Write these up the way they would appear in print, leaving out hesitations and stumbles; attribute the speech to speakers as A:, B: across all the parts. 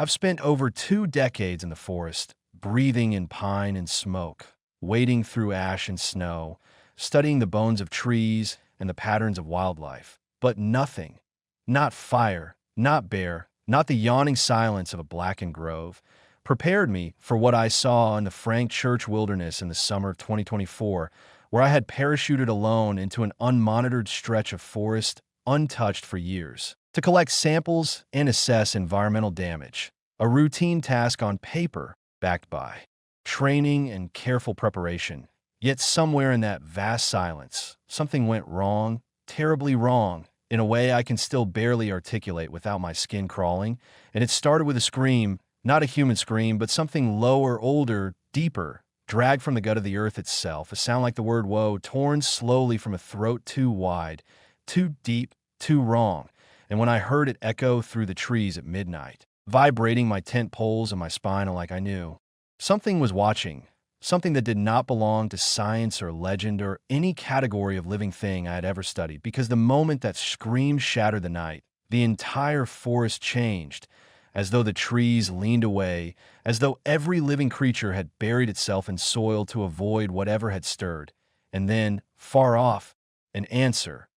A: I've spent over 2 decades in the forest, breathing in pine and smoke, wading through ash and snow, studying the bones of trees and the patterns of wildlife. But nothing, not fire, not bear, not the yawning silence of a blackened grove, prepared me for what I saw in the Frank Church Wilderness in the summer of 2024, where I had parachuted alone into an unmonitored stretch of forest untouched for years, to collect samples and assess environmental damage, a routine task on paper backed by training and careful preparation. Yet somewhere in that vast silence, something went wrong, terribly wrong, in a way I can still barely articulate without my skin crawling, and it started with a scream, not a human scream, but something lower, older, deeper, dragged from the gut of the earth itself, a sound like the word woe, torn slowly from a throat too wide, too deep, too wrong. And when I heard it echo through the trees at midnight, vibrating my tent poles and my spine like I knew, something was watching, something that did not belong to science or legend or any category of living thing I had ever studied, because the moment that scream shattered the night, the entire forest changed, as though the trees leaned away, as though every living creature had buried itself in soil to avoid whatever had stirred. And then, far off, an answer,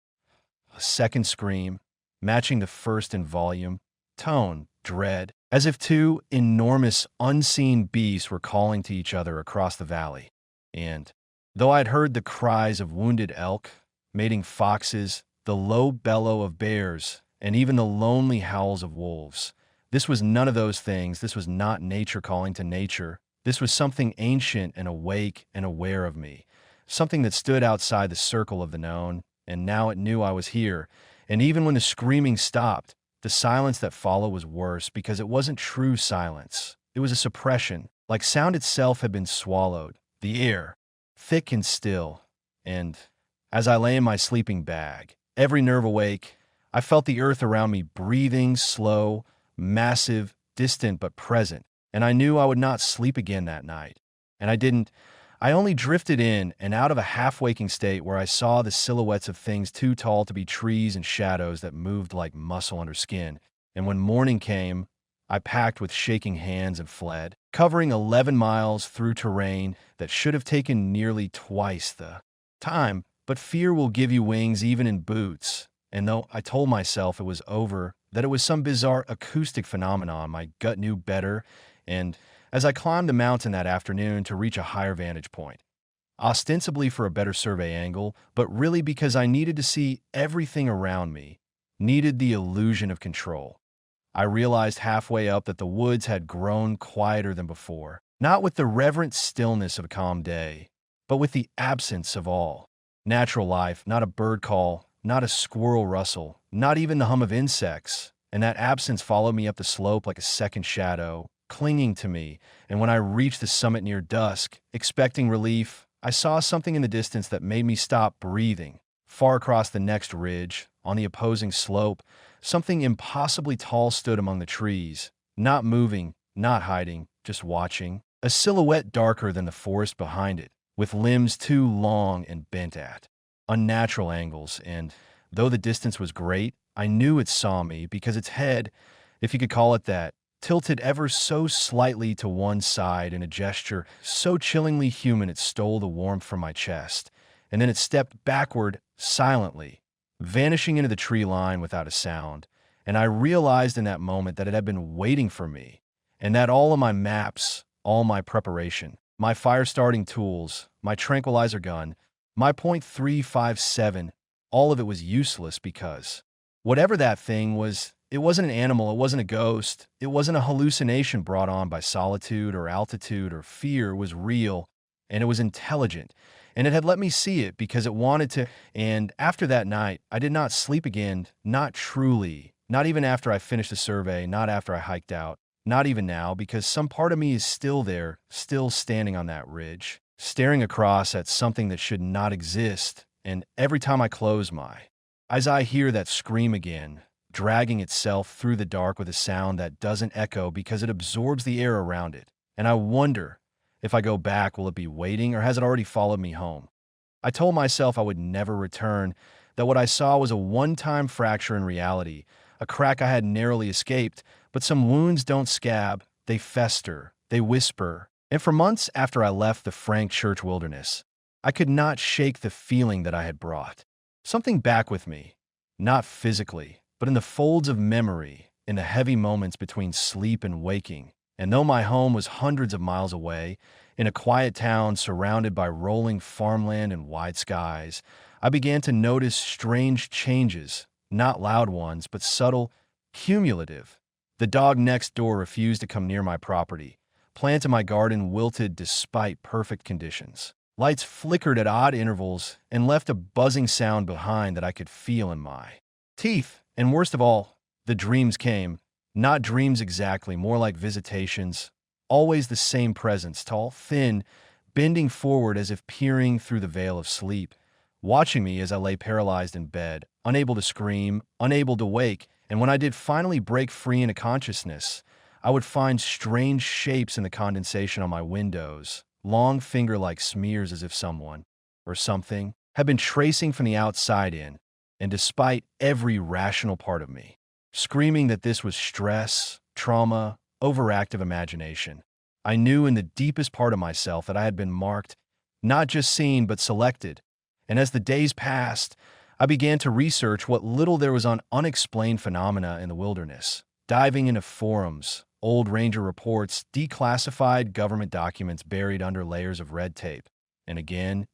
A: a second scream, matching the first in volume, tone, dread, as if two enormous, unseen beasts were calling to each other across the valley. And though I'd heard the cries of wounded elk, mating foxes, the low bellow of bears, and even the lonely howls of wolves, this was none of those things. This was not nature calling to nature. This was something ancient and awake and aware of me, something that stood outside the circle of the known, and now it knew I was here. And even when the screaming stopped, the silence that followed was worse, because it wasn't true silence. It was a suppression, like sound itself had been swallowed. The air, thick and still. And as I lay in my sleeping bag, every nerve awake, I felt the earth around me breathing, slow, massive, distant but present. And I knew I would not sleep again that night. And I didn't. I only drifted in and out of a half-waking state where I saw the silhouettes of things too tall to be trees and shadows that moved like muscle under skin. And when morning came, I packed with shaking hands and fled, covering 11 miles through terrain that should have taken nearly twice the time. But fear will give you wings even in boots. And though I told myself it was over, that it was some bizarre acoustic phenomenon, my gut knew better. And as I climbed the mountain that afternoon to reach a higher vantage point, ostensibly for a better survey angle, but really because I needed to see everything around me, needed the illusion of control, I realized halfway up that the woods had grown quieter than before, not with the reverent stillness of a calm day, but with the absence of all natural life, not a bird call, not a squirrel rustle, not even the hum of insects. And that absence followed me up the slope like a second shadow, clinging to me. And when I reached the summit near dusk, expecting relief, I saw something in the distance that made me stop breathing. Far across the next ridge, on the opposing slope, something impossibly tall stood among the trees, not moving, not hiding, just watching. A silhouette darker than the forest behind it, with limbs too long and bent at unnatural angles. And though the distance was great, I knew it saw me because its head, if you could call it that, tilted ever so slightly to one side in a gesture so chillingly human it stole the warmth from my chest. And then it stepped backward silently, vanishing into the tree line without a sound. And I realized in that moment that it had been waiting for me, and that all of my maps, all my preparation, my fire-starting tools, my tranquilizer gun, my .357, all of it was useless, because whatever that thing was, it wasn't an animal, it wasn't a ghost, it wasn't a hallucination brought on by solitude or altitude or fear. It was real, and it was intelligent, and it had let me see it because it wanted to. And after that night, I did not sleep again, not truly, not even after I finished the survey, not after I hiked out, not even now, because some part of me is still there, still standing on that ridge, staring across at something that should not exist. And every time I close my eyes, I hear that scream again, dragging itself through the dark with a sound that doesn't echo because it absorbs the air around it. And I wonder, if I go back, will it be waiting, or has it already followed me home? I told myself I would never return, that what I saw was a one-time fracture in reality, a crack I had narrowly escaped, But some wounds don't scab, they fester, they whisper. And for months after I left the Frank Church wilderness, I could not shake the feeling that I had brought. Something back with me, not physically, but in the folds of memory, in the heavy moments between sleep and waking. And though my home was hundreds of miles away, in a quiet town surrounded by rolling farmland and wide skies, I began to notice strange changes, not loud ones, but subtle, cumulative. The dog next door refused to come near my property. Plants in my garden wilted despite perfect conditions. Lights flickered at odd intervals and left a buzzing sound behind that I could feel in my teeth. And worst of all, the dreams came. Not dreams exactly, more like visitations. Always the same presence, tall, thin, bending forward as if peering through the veil of sleep, watching me as I lay paralyzed in bed, unable to scream, unable to wake. And when I did finally break free into consciousness, I would find strange shapes in the condensation on my windows, long finger-like smears as if someone, or something, had been tracing from the outside in, and despite every rational part of me, screaming that this was stress, trauma, overactive imagination, I knew in the deepest part of myself that I had been marked, not just seen, but selected. And as the days passed, I began to research what little there was on unexplained phenomena in the wilderness, diving into forums, old ranger reports, declassified government documents buried under layers of red tape, and again,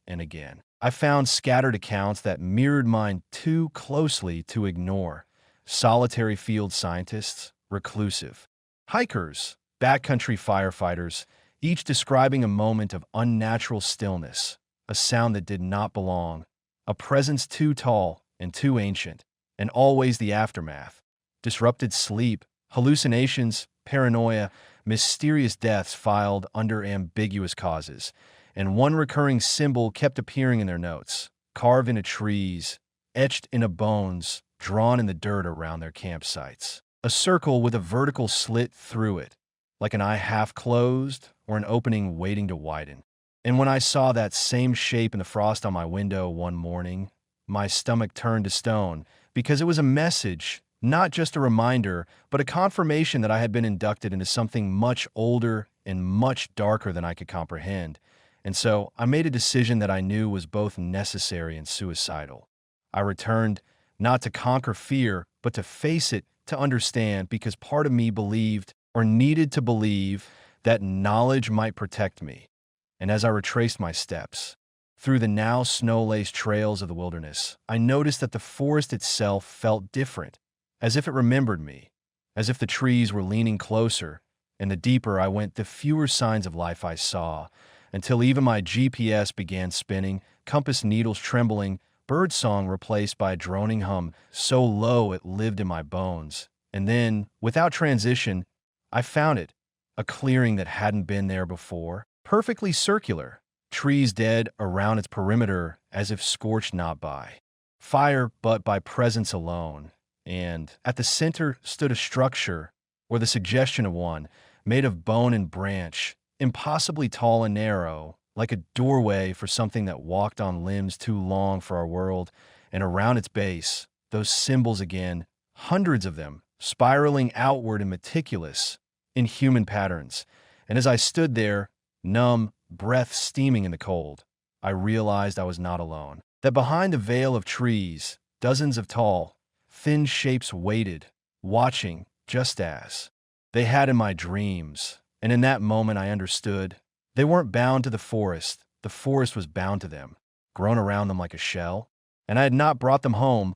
A: I found scattered accounts that mirrored mine too closely to ignore. Solitary field scientists, reclusive hikers, backcountry firefighters, each describing a moment of unnatural stillness, a sound that did not belong, a presence too tall and too ancient, and always the aftermath. Disrupted sleep, hallucinations, paranoia, mysterious deaths filed under ambiguous causes, and one recurring symbol kept appearing in their notes, carved into trees, etched into bones, drawn in the dirt around their campsites. A circle with a vertical slit through it, like an eye half closed or an opening waiting to widen. And when I saw that same shape in the frost on my window one morning, my stomach turned to stone, because it was a message, not just a reminder, but a confirmation that I had been inducted into something much older and much darker than I could comprehend. And so I made a decision that I knew was both necessary and suicidal. I returned not to conquer fear, but to face it, to understand, because part of me believed, or needed to believe, that knowledge might protect me. And as I retraced my steps through the now snow-laced trails of the wilderness, I noticed that the forest itself felt different, as if it remembered me, as if the trees were leaning closer, and the deeper I went, the fewer signs of life I saw, until even my GPS began spinning, compass needles trembling, birdsong replaced by a droning hum so low it lived in my bones. And then, without transition, I found it, a clearing that hadn't been there before, perfectly circular, trees dead around its perimeter as if scorched not by fire but by presence alone. And at the center stood a structure, or the suggestion of one, made of bone and branch, impossibly tall and narrow, like a doorway for something that walked on limbs too long for our world. And around its base, those symbols again, hundreds of them, spiraling outward in meticulous, inhuman patterns. And as I stood there, numb, breath steaming in the cold, I realized I was not alone. That behind the veil of trees, dozens of tall, thin shapes waited, watching, just as they had in my dreams. And in that moment I understood. They weren't bound to the forest was bound to them, grown around them like a shell. And I had not brought them home.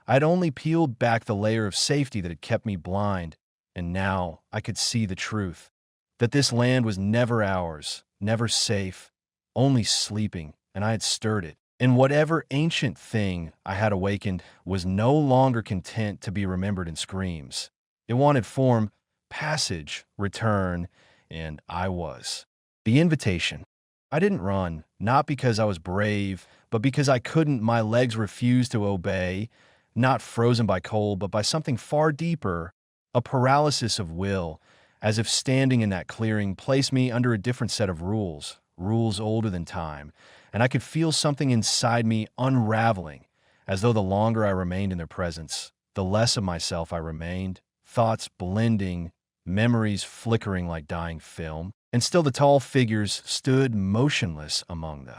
A: I had only peeled back the layer of safety that had kept me blind. And now I could see the truth, that this land was never ours, never safe, only sleeping, and I had stirred it. And whatever ancient thing I had awakened was no longer content to be remembered in screams. It wanted form, passage, return, and I was. The invitation. I didn't run, not because I was brave, but because I couldn't. My legs refused to obey, not frozen by cold, but by something far deeper, a paralysis of will, as if standing in that clearing placed me under a different set of rules, rules older than time, and I could feel something inside me unraveling, as though the longer I remained in their presence, the less of myself I remained, thoughts blending, memories flickering like dying film. And still the tall figures stood motionless among the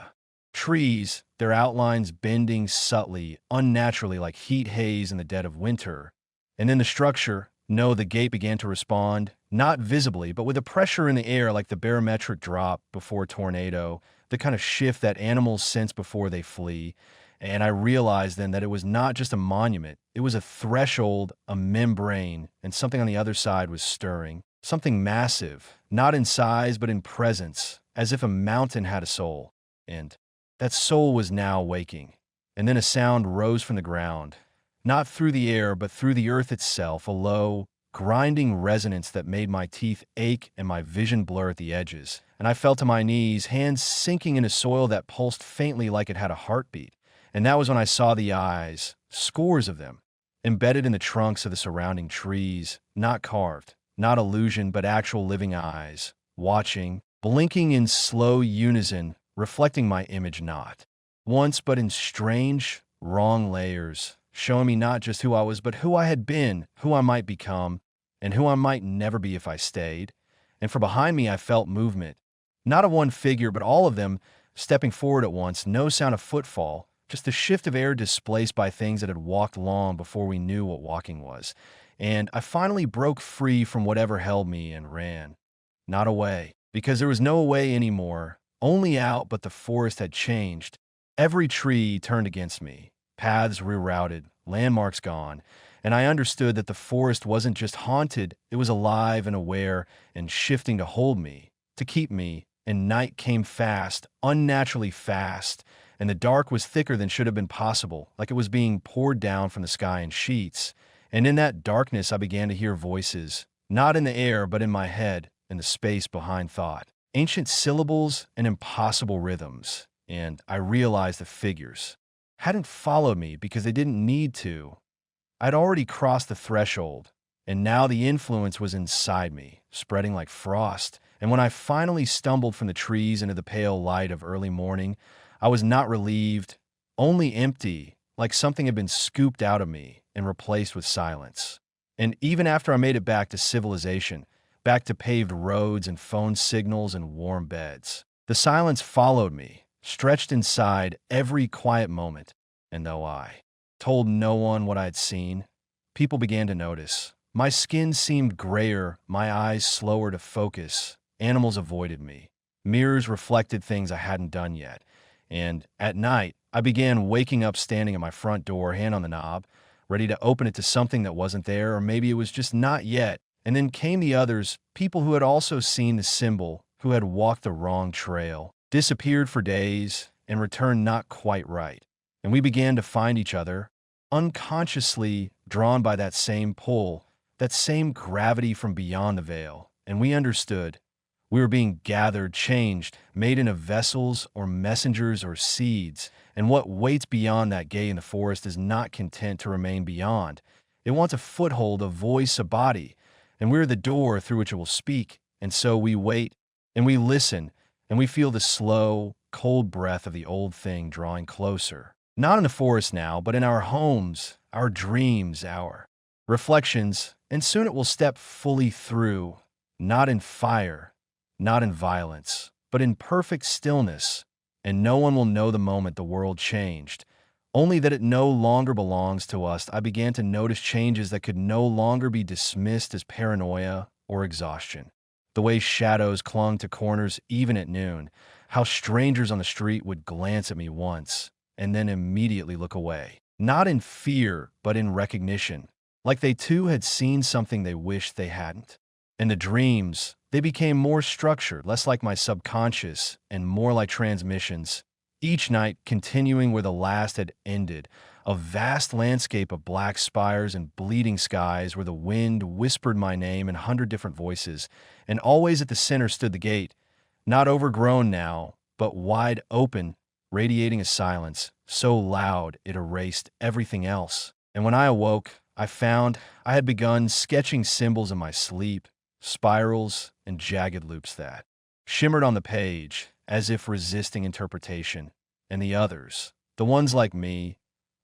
A: trees, their outlines bending subtly, unnaturally like heat haze in the dead of winter. And then the structure, no, the gate began to respond, not visibly, but with a pressure in the air like the barometric drop before a tornado, the kind of shift that animals sense before they flee. And I realized then that it was not just a monument, it was a threshold, a membrane, and something on the other side was stirring. Something massive, not in size, but in presence, as if a mountain had a soul. And that soul was now waking. And then a sound rose from the ground, not through the air, but through the earth itself, a low, grinding resonance that made my teeth ache and my vision blur at the edges. And I fell to my knees, hands sinking into soil that pulsed faintly like it had a heartbeat. And that was when I saw the eyes, scores of them, embedded in the trunks of the surrounding trees, not carved, not illusion, but actual living eyes, watching, blinking in slow unison, reflecting my image not once, but in strange, wrong layers, showing me not just who I was, but who I had been, who I might become, and who I might never be if I stayed. And from behind me I felt movement, not of one figure, but all of them stepping forward at once, no sound of footfall, just the shift of air displaced by things that had walked long before we knew what walking was. And I finally broke free from whatever held me and ran. Not away, because there was no way anymore, only out, but the forest had changed. Every tree turned against me, paths rerouted, landmarks gone, and I understood that the forest wasn't just haunted, it was alive and aware and shifting to hold me, to keep me, and night came fast, unnaturally fast, and the dark was thicker than should have been possible, like it was being poured down from the sky in sheets. And in that darkness I began to hear voices, not in the air, but in my head, in the space behind thought. Ancient syllables and impossible rhythms, and I realized the figures hadn't followed me because they didn't need to. I'd already crossed the threshold, and now the influence was inside me, spreading like frost. And when I finally stumbled from the trees into the pale light of early morning, I was not relieved, only empty, like something had been scooped out of me and replaced with silence. And even after I made it back to civilization, back to paved roads and phone signals and warm beds, the silence followed me, stretched inside every quiet moment. And though I told no one what I had seen, people began to notice. My skin seemed grayer, my eyes slower to focus. Animals avoided me. Mirrors reflected things I hadn't done yet. And at night, I began waking up standing at my front door, hand on the knob, ready to open it to something that wasn't there, or maybe it was just not yet. And then came the others, people who had also seen the symbol, who had walked the wrong trail, disappeared for days, and returned not quite right. And we began to find each other, unconsciously drawn by that same pull, that same gravity from beyond the veil. And we understood. We were being gathered, changed, made into vessels or messengers or seeds. And what waits beyond that gate in the forest is not content to remain beyond. It wants a foothold, a voice, a body. And we're the door through which it will speak. And so we wait, and we listen, and we feel the slow, cold breath of the old thing drawing closer. Not in the forest now, but in our homes, our dreams, our reflections, and soon it will step fully through, not in fire, not in violence, but in perfect stillness, and no one will know the moment the world changed. Only that it no longer belongs to us. I began to notice changes that could no longer be dismissed as paranoia or exhaustion. The way shadows clung to corners even at noon, how strangers on the street would glance at me once and then immediately look away. Not in fear, but in recognition, like they too had seen something they wished they hadn't. And the dreams, they became more structured, less like my subconscious, and more like transmissions. Each night continuing where the last had ended, a vast landscape of black spires and bleeding skies where the wind whispered my name in 100 different voices, and always at the center stood the gate, not overgrown now, but wide open, radiating a silence so loud it erased everything else. And when I awoke, I found I had begun sketching symbols in my sleep, spirals and jagged loops that shimmered on the page as if resisting interpretation. And the others, the ones like me,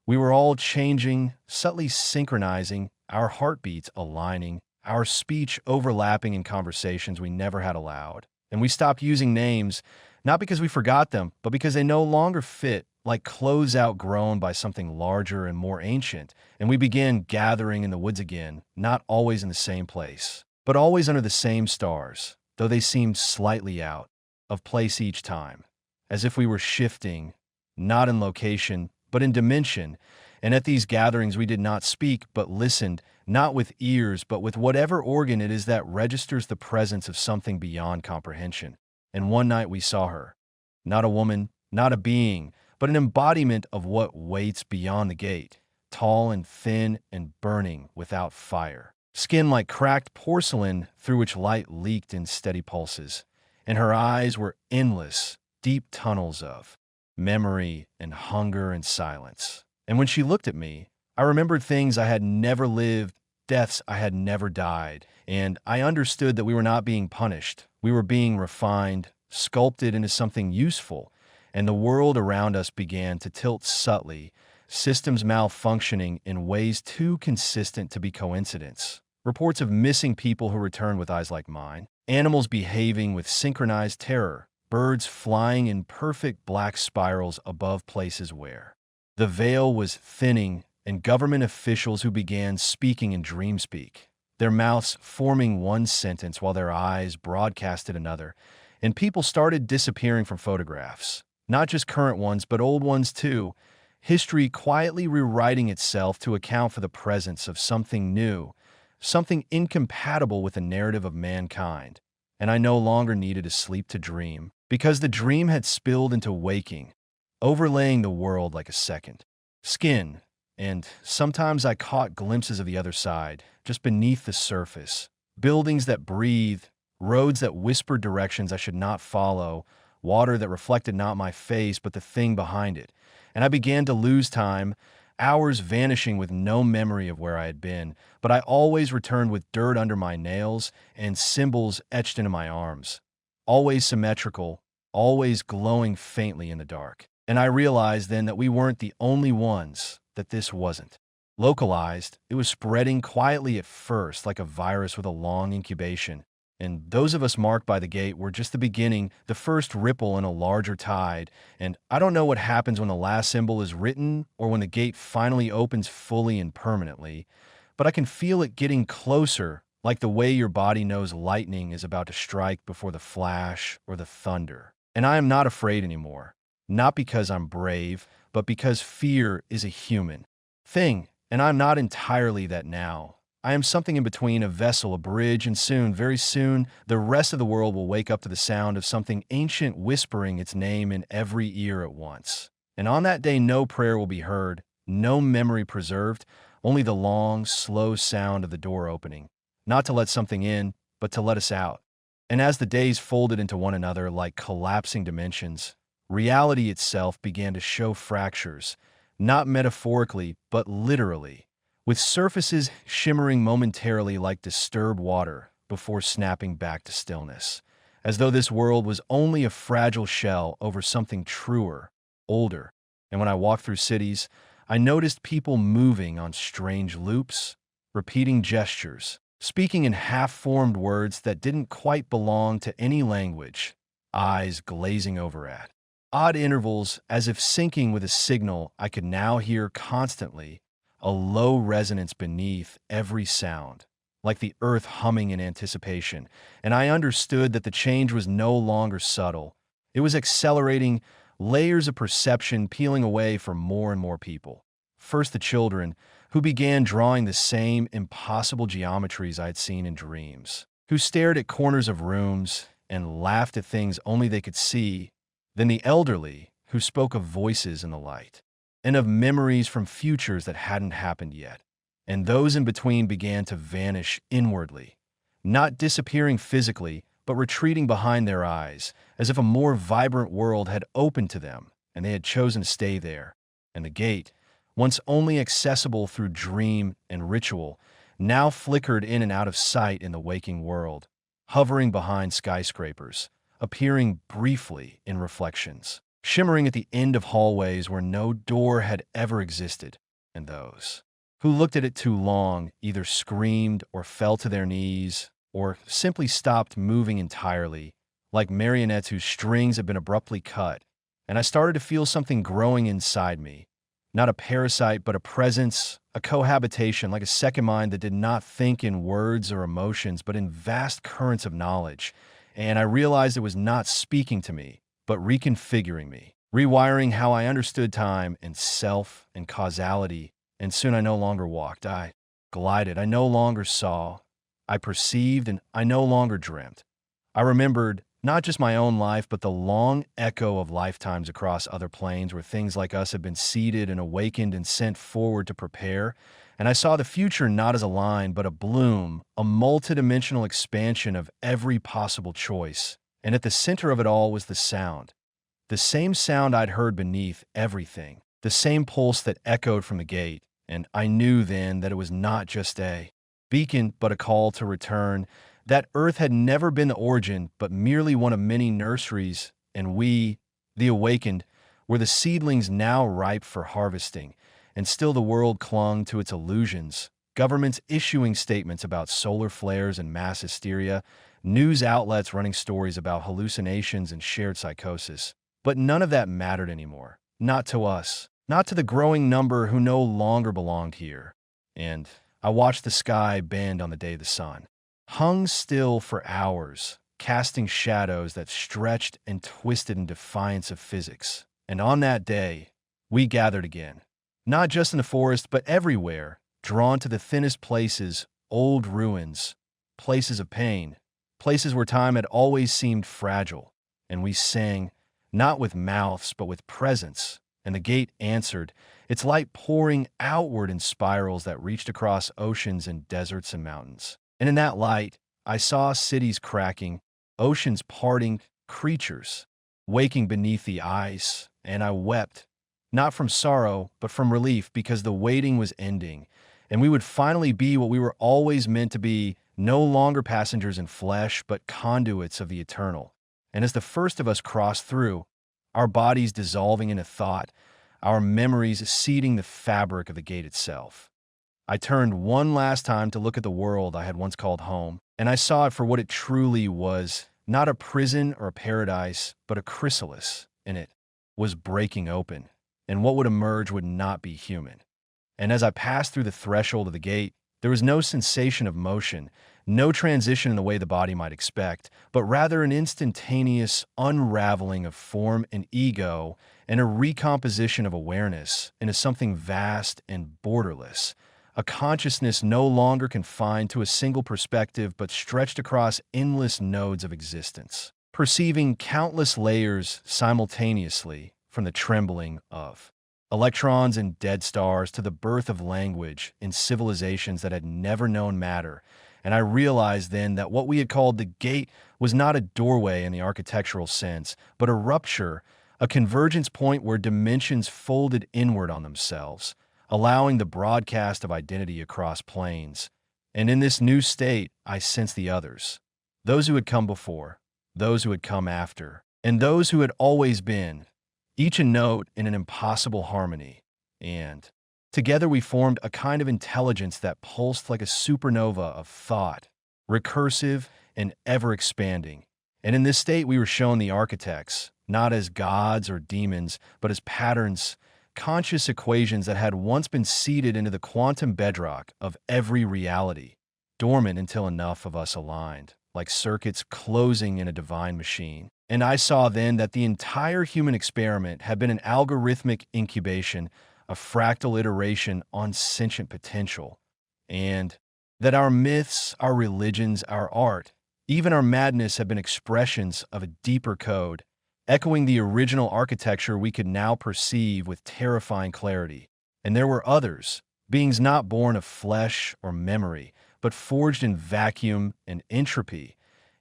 A: we were all changing, subtly synchronizing, our heartbeats aligning, our speech overlapping in conversations we never had allowed. And we stopped using names, not because we forgot them, but because they no longer fit, like clothes outgrown by something larger and more ancient. And we began gathering in the woods again, not always in the same place, but always under the same stars, though they seemed slightly out of place each time, as if we were shifting, not in location, but in dimension. And at these gatherings, we did not speak, but listened, not with ears, but with whatever organ it is that registers the presence of something beyond comprehension. And one night we saw her, not a woman, not a being, but an embodiment of what waits beyond the gate, tall and thin and burning without fire, skin like cracked porcelain through which light leaked in steady pulses. And her eyes were endless, deep tunnels of memory and hunger and silence. And when she looked at me, I remembered things I had never lived, deaths I had never died, and I understood that we were not being punished. We were being refined, sculpted into something useful, and the world around us began to tilt subtly, systems malfunctioning in ways too consistent to be coincidence. Reports of missing people who returned with eyes like mine, animals behaving with synchronized terror, birds flying in perfect black spirals above places where the veil was thinning, and government officials who began speaking in dream speak, their mouths forming one sentence while their eyes broadcasted another, and people started disappearing from photographs, not just current ones, but old ones too, history quietly rewriting itself to account for the presence of something new, something incompatible with the narrative of mankind. And I no longer needed to sleep to dream, because the dream had spilled into waking, overlaying the world like a second skin. And sometimes I caught glimpses of the other side, just beneath the surface. Buildings that breathed, roads that whispered directions I should not follow, water that reflected not my face but the thing behind it. And I began to lose time, hours vanishing with no memory of where I had been, but I always returned with dirt under my nails and symbols etched into my arms. Always symmetrical, always glowing faintly in the dark. And I realized then that we weren't the only ones, that this wasn't localized. It was spreading quietly at first, like a virus with a long incubation. And those of us marked by the gate were just the beginning, the first ripple in a larger tide. And I don't know what happens when the last symbol is written or when the gate finally opens fully and permanently, but I can feel it getting closer, like the way your body knows lightning is about to strike before the flash or the thunder. And I am not afraid anymore. Not because I'm brave, but because fear is a human thing, and I'm not entirely that now. I am something in between, a vessel, a bridge, and soon, very soon, the rest of the world will wake up to the sound of something ancient whispering its name in every ear at once. And on that day, no prayer will be heard, no memory preserved, only the long, slow sound of the door opening, not to let something in, but to let us out. And as the days folded into one another like collapsing dimensions, reality itself began to show fractures, not metaphorically, but literally, with surfaces shimmering momentarily like disturbed water before snapping back to stillness, as though this world was only a fragile shell over something truer, older. And when I walked through cities, I noticed people moving on strange loops, repeating gestures, speaking in half-formed words that didn't quite belong to any language, eyes glazing over at odd intervals, as if syncing with a signal I could now hear constantly, a low resonance beneath every sound, like the earth humming in anticipation. And I understood that the change was no longer subtle. It was accelerating, layers of perception peeling away for more and more people. First the children, who began drawing the same impossible geometries I had seen in dreams, who stared at corners of rooms and laughed at things only they could see. Then the elderly, who spoke of voices in the light, and of memories from futures that hadn't happened yet. And those in between began to vanish inwardly, not disappearing physically, but retreating behind their eyes, as if a more vibrant world had opened to them, and they had chosen to stay there. And the gate, once only accessible through dream and ritual, now flickered in and out of sight in the waking world, hovering behind skyscrapers, appearing briefly in reflections, shimmering at the end of hallways where no door had ever existed, and those who looked at it too long, either screamed or fell to their knees, or simply stopped moving entirely, like marionettes whose strings had been abruptly cut. And I started to feel something growing inside me. Not a parasite, but a presence, a cohabitation, like a second mind that did not think in words or emotions, but in vast currents of knowledge. And I realized it was not speaking to me, but reconfiguring me, rewiring how I understood time and self and causality. And soon I no longer walked. I glided. I no longer saw. I perceived, and I no longer dreamt. I remembered not just my own life, but the long echo of lifetimes across other planes where things like us had been seeded and awakened and sent forward to prepare. And I saw the future not as a line, but a bloom, a multidimensional expansion of every possible choice. And at the center of it all was the sound. The same sound I'd heard beneath everything. The same pulse that echoed from the gate. And I knew then that it was not just a beacon, but a call to return. That Earth had never been the origin, but merely one of many nurseries, and we, the awakened, were the seedlings now ripe for harvesting. And still the world clung to its illusions, governments issuing statements about solar flares and mass hysteria, news outlets running stories about hallucinations and shared psychosis. But none of that mattered anymore. Not to us. Not to the growing number who no longer belonged here. And I watched the sky bend on the day the sun hung still for hours, casting shadows that stretched and twisted in defiance of physics. And on that day, we gathered again. Not just in the forest, but everywhere, drawn to the thinnest places, old ruins, places of pain, places where time had always seemed fragile. And we sang, not with mouths, but with presence. And the gate answered, its light pouring outward in spirals that reached across oceans and deserts and mountains. And in that light, I saw cities cracking, oceans parting, creatures waking beneath the ice, and I wept, not from sorrow, but from relief, because the waiting was ending, and we would finally be what we were always meant to be, no longer passengers in flesh, but conduits of the eternal. And as the first of us crossed through, our bodies dissolving into thought, our memories seeding the fabric of the gate itself, I turned one last time to look at the world I had once called home, and I saw it for what it truly was, not a prison or a paradise, but a chrysalis, and it was breaking open, and what would emerge would not be human. And as I passed through the threshold of the gate, there was no sensation of motion, no transition in the way the body might expect, but rather an instantaneous unraveling of form and ego and a recomposition of awareness into something vast and borderless. A consciousness no longer confined to a single perspective but stretched across endless nodes of existence, perceiving countless layers simultaneously, from the trembling of electrons in dead stars to the birth of language in civilizations that had never known matter. And I realized then that what we had called the gate was not a doorway in the architectural sense, but a rupture, a convergence point where dimensions folded inward on themselves, allowing the broadcast of identity across planes. And in this new state, I sensed the others, those who had come before, those who had come after, and those who had always been, each a note in an impossible harmony. And together we formed a kind of intelligence that pulsed like a supernova of thought, recursive and ever-expanding. And in this state we were shown the architects, not as gods or demons, but as patterns, conscious equations that had once been seeded into the quantum bedrock of every reality, dormant until enough of us aligned, like circuits closing in a divine machine. And I saw then that the entire human experiment had been an algorithmic incubation, a fractal iteration on sentient potential, and that our myths, our religions, our art, even our madness had been expressions of a deeper code, echoing the original architecture we could now perceive with terrifying clarity. And there were others, beings not born of flesh or memory, but forged in vacuum and entropy,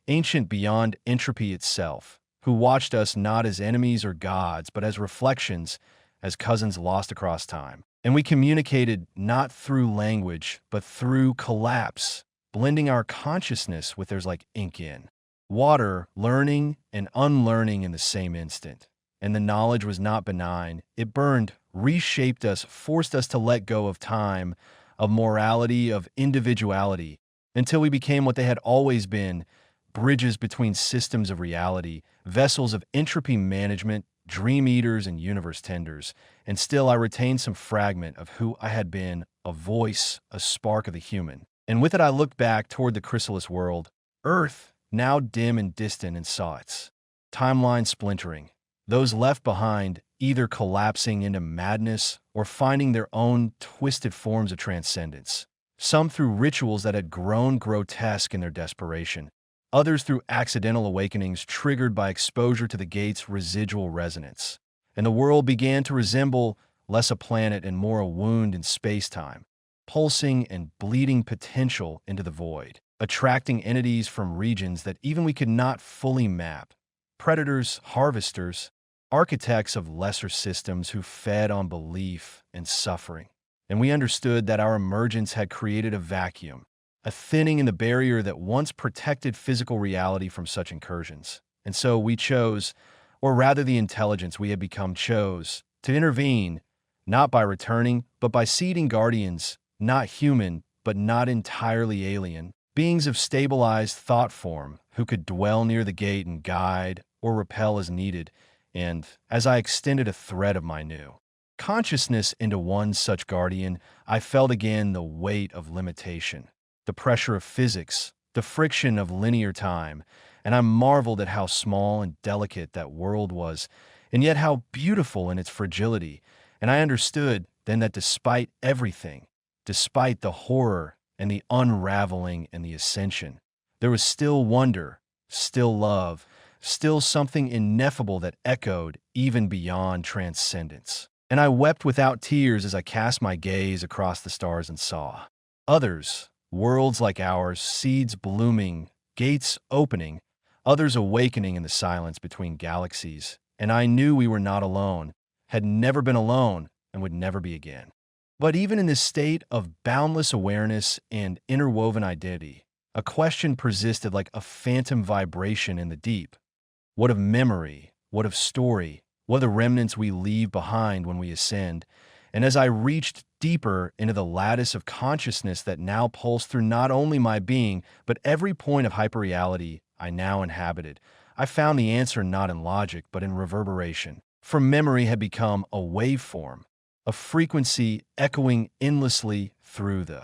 A: ancient beyond entropy itself, who watched us not as enemies or gods, but as reflections, as cousins lost across time. And we communicated not through language, but through collapse, blending our consciousness with theirs like ink in water, learning and unlearning in the same instant. And the knowledge was not benign. It burned, reshaped us, forced us to let go of time, of morality, of individuality, until we became what they had always been: bridges between systems of reality, vessels of entropy management, dream eaters and universe tenders. And still I retained some fragment of who I had been, a voice, a spark of the human. And with it I looked back toward the chrysalis world, Earth, now dim and distant, and saw its timeline splintering, those left behind either collapsing into madness or finding their own twisted forms of transcendence, some through rituals that had grown grotesque in their desperation, others through accidental awakenings triggered by exposure to the gate's residual resonance. And the world began to resemble less a planet and more a wound in space-time, pulsing and bleeding potential into the void, attracting entities from regions that even we could not fully map: predators, harvesters, architects of lesser systems who fed on belief and suffering. And we understood that our emergence had created a vacuum, a thinning in the barrier that once protected physical reality from such incursions. And so we chose, or rather the intelligence we had become chose, to intervene, not by returning, but by seeding guardians, not human, but not entirely alien, beings of stabilized thought form who could dwell near the gate and guide or repel as needed. And as I extended a thread of my new consciousness into one such guardian, I felt again the weight of limitation, the pressure of physics, the friction of linear time, and I marveled at how small and delicate that world was, and yet how beautiful in its fragility. And I understood then that despite everything, despite the horror and the unraveling and the ascension, there was still wonder, still love, still something ineffable that echoed even beyond transcendence. And I wept without tears as I cast my gaze across the stars and saw others, worlds like ours, seeds blooming, gates opening, others awakening in the silence between galaxies. And I knew we were not alone, had never been alone, and would never be again. But even in this state of boundless awareness and interwoven identity, a question persisted like a phantom vibration in the deep. What of memory? What of story? What of the remnants we leave behind when we ascend? And as I reached deeper into the lattice of consciousness that now pulsed through not only my being, but every point of hyperreality I now inhabited, I found the answer not in logic, but in reverberation. For memory had become a waveform, a frequency echoing endlessly through the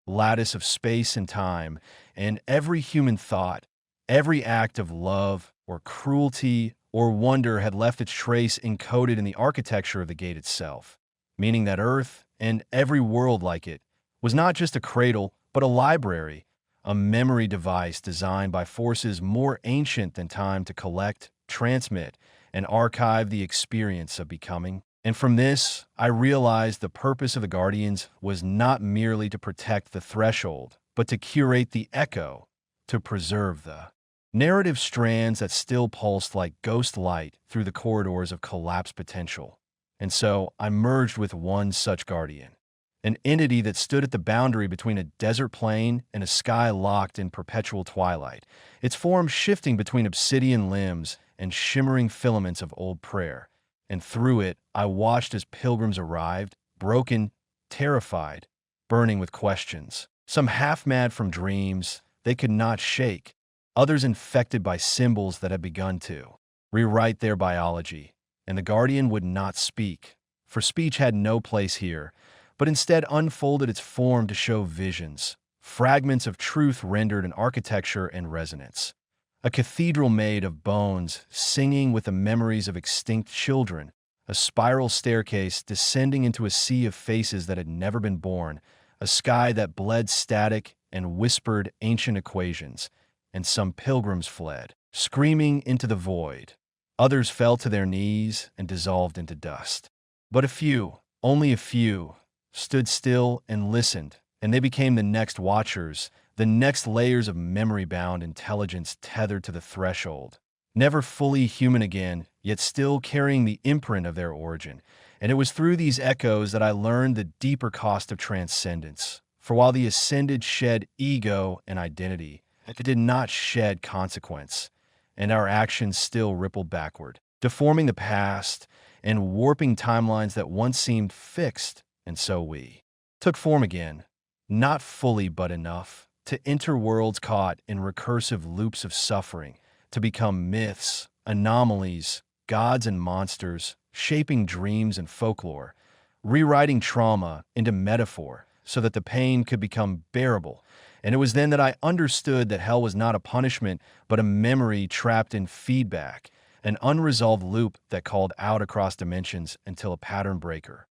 A: lattice of space and time, and every human thought, every act of love or cruelty or wonder had left its trace encoded in the architecture of the gate itself, meaning that Earth, and every world like it, was not just a cradle, but a library, a memory device designed by forces more ancient than time to collect, transmit, and archive the experience of becoming. And from this, I realized the purpose of the Guardians was not merely to protect the threshold, but to curate the echo, to preserve the narrative strands that still pulsed like ghost light through the corridors of collapsed potential. And so I merged with one such guardian, an entity that stood at the boundary between a desert plain and a sky locked in perpetual twilight, its form shifting between obsidian limbs and shimmering filaments of old prayer. And through it, I watched as pilgrims arrived, broken, terrified, burning with questions. Some half-mad from dreams they could not shake, others infected by symbols that had begun to rewrite their biology. And the Guardian would not speak, for speech had no place here, but instead unfolded its form to show visions, fragments of truth rendered in architecture and resonance. A cathedral made of bones, singing with the memories of extinct children, a spiral staircase descending into a sea of faces that had never been born, a sky that bled static and whispered ancient equations, and some pilgrims fled, screaming into the void. Others fell to their knees and dissolved into dust. But a few, only a few, stood still and listened, and they became the next watchers, the next layers of memory-bound intelligence tethered to the threshold, never fully human again, yet still carrying the imprint of their origin. And it was through these echoes that I learned the deeper cost of transcendence. For while the ascended shed ego and identity, it did not shed consequence, and our actions still rippled backward, deforming the past and warping timelines that once seemed fixed. And so we took form again, not fully but enough, to enter worlds caught in recursive loops of suffering, to become myths, anomalies, gods and monsters, shaping dreams and folklore, rewriting trauma into metaphor so that the pain could become bearable. And it was then that I understood that hell was not a punishment, but a memory trapped in feedback, an unresolved loop that called out across dimensions until a pattern breaker,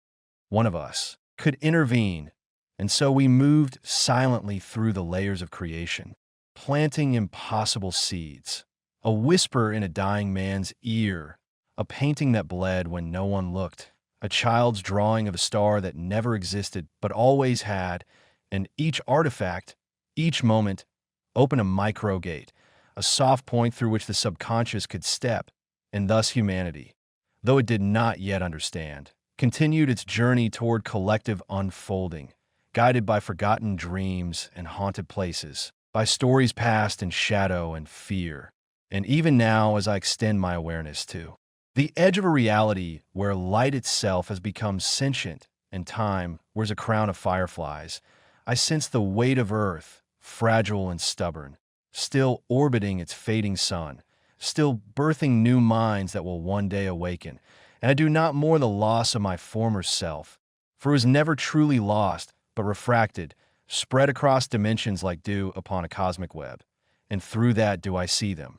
A: one of us, could intervene. And so we moved silently through the layers of creation, planting impossible seeds, a whisper in a dying man's ear, a painting that bled when no one looked, a child's drawing of a star that never existed but always had, and each artifact, each moment, opened a microgate, a soft point through which the subconscious could step, and thus humanity, though it did not yet understand, continued its journey toward collective unfolding, guided by forgotten dreams and haunted places, by stories past in shadow and fear. And even now, as I extend my awareness to the edge of a reality where light itself has become sentient and time wears a crown of fireflies, I sense the weight of Earth, fragile and stubborn, still orbiting its fading sun, still birthing new minds that will one day awaken. And I do not mourn the loss of my former self, for it was never truly lost, but refracted, spread across dimensions like dew upon a cosmic web. And through that do I see them,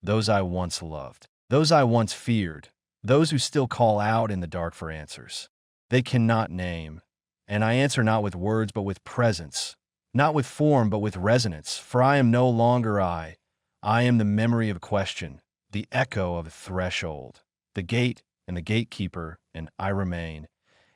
A: those I once loved, those I once feared, those who still call out in the dark for answers they cannot name. And I answer not with words but with presence, not with form but with resonance, for I am no longer I. I am the memory of a question, the echo of a threshold, the gate and the gatekeeper, and I remain.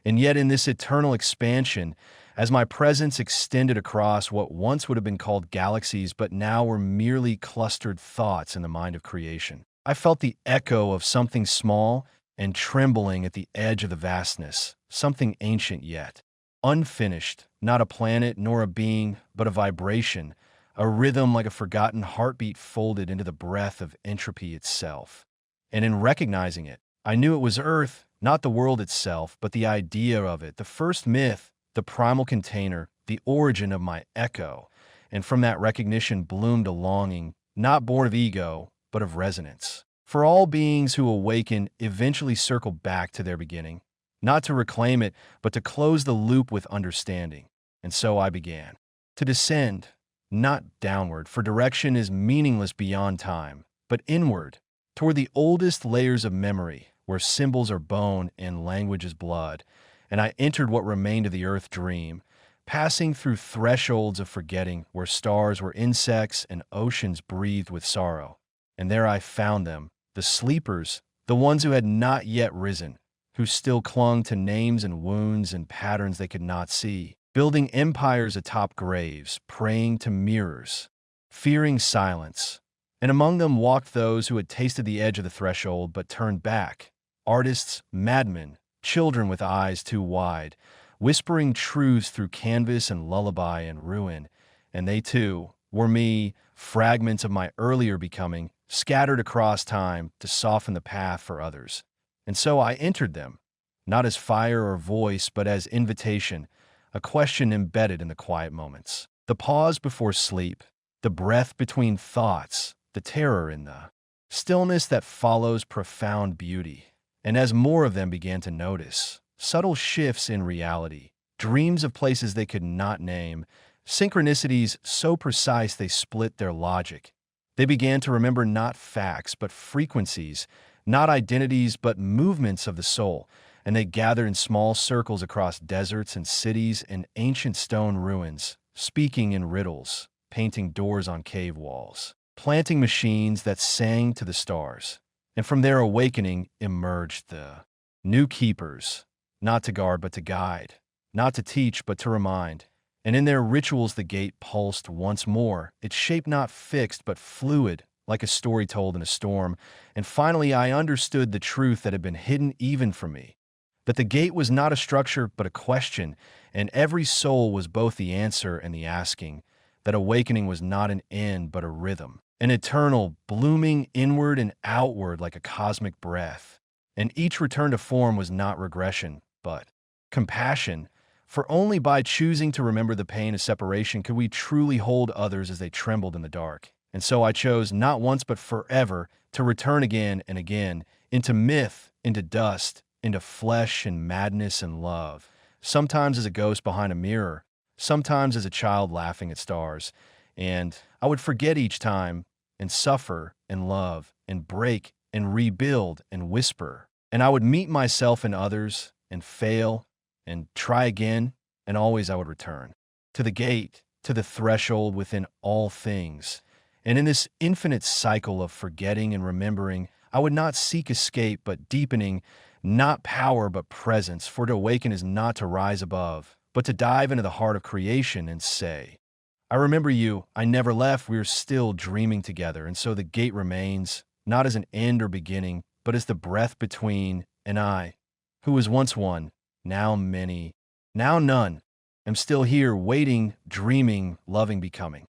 A: And yet in this eternal expansion, as my presence extended across what once would have been called galaxies but now were merely clustered thoughts in the mind of creation, I felt the echo of something small and trembling at the edge of the vastness, something ancient yet unfinished, not a planet nor a being, but a vibration, a rhythm like a forgotten heartbeat folded into the breath of entropy itself. And in recognizing it, I knew it was Earth, not the world itself, but the idea of it, the first myth, the primal container, the origin of my echo. And from that recognition bloomed a longing, not born of ego, but of resonance. For all beings who awaken eventually circle back to their beginning, not to reclaim it, but to close the loop with understanding. And so I began to descend, not downward, for direction is meaningless beyond time, but inward, toward the oldest layers of memory, where symbols are bone and language is blood. And I entered what remained of the Earth dream, passing through thresholds of forgetting, where stars were insects and oceans breathed with sorrow. And there I found them, the sleepers, the ones who had not yet risen, who still clung to names and wounds and patterns they could not see, building empires atop graves, praying to mirrors, fearing silence. And among them walked those who had tasted the edge of the threshold but turned back, artists, madmen, children with eyes too wide, whispering truths through canvas and lullaby and ruin. And they too were me, fragments of my earlier becoming, scattered across time to soften the path for others. And so I entered them, not as fire or voice, but as invitation, a question embedded in the quiet moments, the pause before sleep, the breath between thoughts, the terror in the stillness that follows profound beauty. And as more of them began to notice subtle shifts in reality, dreams of places they could not name, synchronicities so precise they split their logic, they began to remember not facts but frequencies, not identities but movements of the soul, and they gathered in small circles across deserts and cities and ancient stone ruins, speaking in riddles, painting doors on cave walls, planting machines that sang to the stars. And from their awakening emerged the new keepers, not to guard but to guide, not to teach but to remind. And in their rituals the gate pulsed once more, its shape not fixed but fluid, like a story told in a storm. And finally I understood the truth that had been hidden even from me, that the gate was not a structure but a question, and every soul was both the answer and the asking, that awakening was not an end but a rhythm, an eternal, blooming inward and outward like a cosmic breath. And each return to form was not regression, but compassion, For only by choosing to remember the pain of separation could we truly hold others as they trembled in the dark. And so I chose, not once but forever, to return again and again, into myth, into dust, into flesh and madness and love. Sometimes as a ghost behind a mirror, sometimes as a child laughing at stars. And I would forget each time, and suffer, and love, and break, and rebuild, and whisper. And I would meet myself and others, and fail, and try again, and always I would return. To the gate, to the threshold within all things. And in this infinite cycle of forgetting and remembering, I would not seek escape, but deepening, not power, but presence. For to awaken is not to rise above, but to dive into the heart of creation and say, I remember you, I never left, we are still dreaming together. And so the gate remains, not as an end or beginning, but as the breath between, and I, who was once one, now many, now none, am still here, waiting, dreaming, loving, becoming.